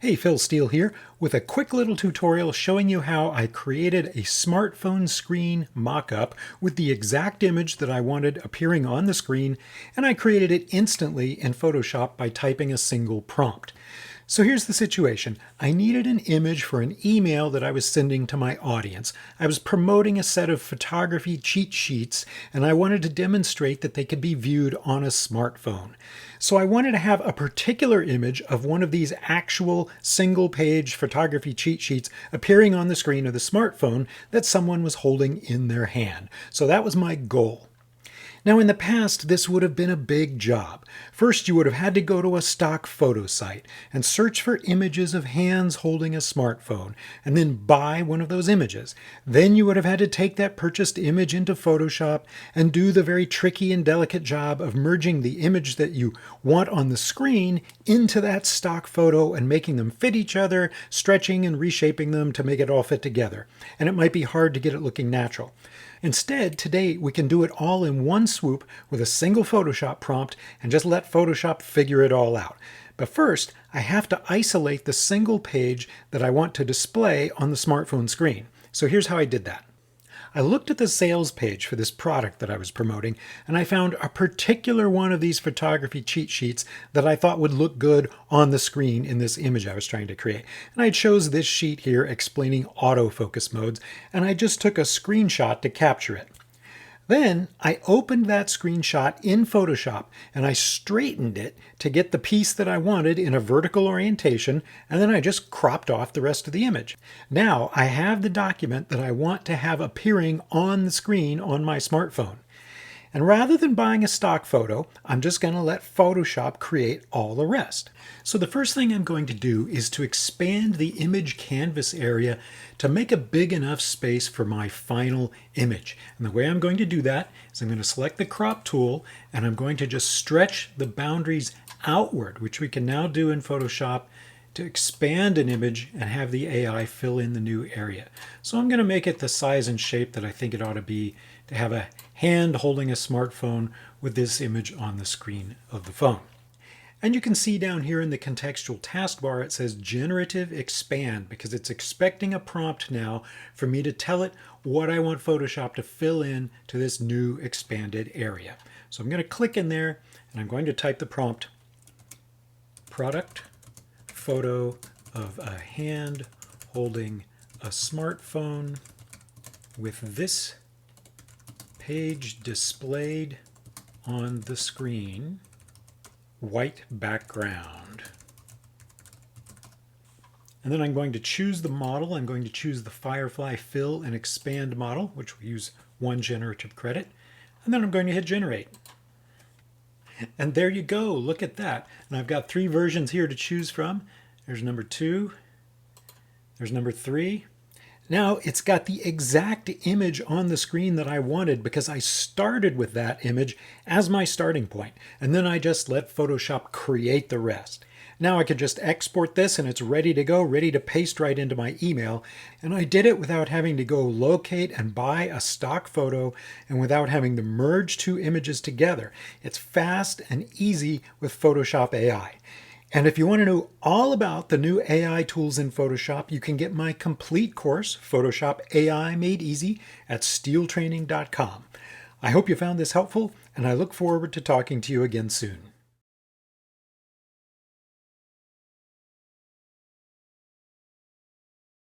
Hey, Phil Steele here with a quick little tutorial showing you how I created a smartphone screen mock-up with the exact image that I wanted appearing on the screen, and I created it instantly in Photoshop by typing a single prompt. So here's the situation. I needed an image for an email that I was sending to my audience. I was promoting a set of photography cheat sheets, and I wanted to demonstrate that they could be viewed on a smartphone. So I wanted to have a particular image of one of these actual single-page photography cheat sheets appearing on the screen of the smartphone that someone was holding in their hand. So that was my goal. Now in the past, this would have been a big job. First, you would have had to go to a stock photo site and search for images of hands holding a smartphone, and then buy one of those images. Then you would have had to take that purchased image into Photoshop and do the very tricky and delicate job of merging the image that you want on the screen into that stock photo and making them fit each other, stretching and reshaping them to make it all fit together. And it might be hard to get it looking natural. Instead, today we can do it all in one swoop with a single Photoshop prompt and just let Photoshop figure it all out. But first, I have to isolate the single page that I want to display on the smartphone screen. So here's how I did that. I looked at the sales page for this product that I was promoting, and I found a particular one of these photography cheat sheets that I thought would look good on the screen in this image I was trying to create. And I chose this sheet here explaining autofocus modes, and I just took a screenshot to capture it. Then I opened that screenshot in Photoshop and I straightened it to get the piece that I wanted in a vertical orientation, and then I just cropped off the rest of the image. Now I have the document that I want to have appearing on the screen on my smartphone. And rather than buying a stock photo, I'm just going to let Photoshop create all the rest. So the first thing I'm going to do is to expand the image canvas area to make a big enough space for my final image. And the way I'm going to do that is I'm going to select the crop tool and I'm going to just stretch the boundaries outward, which we can now do in Photoshop to expand an image and have the AI fill in the new area. So I'm going to make it the size and shape that I think it ought to be to have a hand holding a smartphone with this image on the screen of the phone. And you can see down here in the contextual taskbar it says Generative Expand because it's expecting a prompt now for me to tell it what I want Photoshop to fill in to this new expanded area. So I'm going to click in there and I'm going to type the prompt, product photo of a hand holding a smartphone with this page displayed on the screen, white background. And then I'm going to choose the model. I'm going to choose the Firefly Fill and Expand model, which will use 1 generative credit. And then I'm going to hit Generate. And there you go, look at that. And I've got 3 versions here to choose from. There's number 2, there's number 3. Now it's got the exact image on the screen that I wanted because I started with that image as my starting point. And then I just let Photoshop create the rest. Now I could just export this and it's ready to go, ready to paste right into my email. And I did it without having to go locate and buy a stock photo and without having to merge 2 images together. It's fast and easy with Photoshop AI. And if you want to know all about the new AI tools in Photoshop, you can get my complete course, Photoshop AI Made Easy, at steeltraining.com. I hope you found this helpful, and I look forward to talking to you again soon.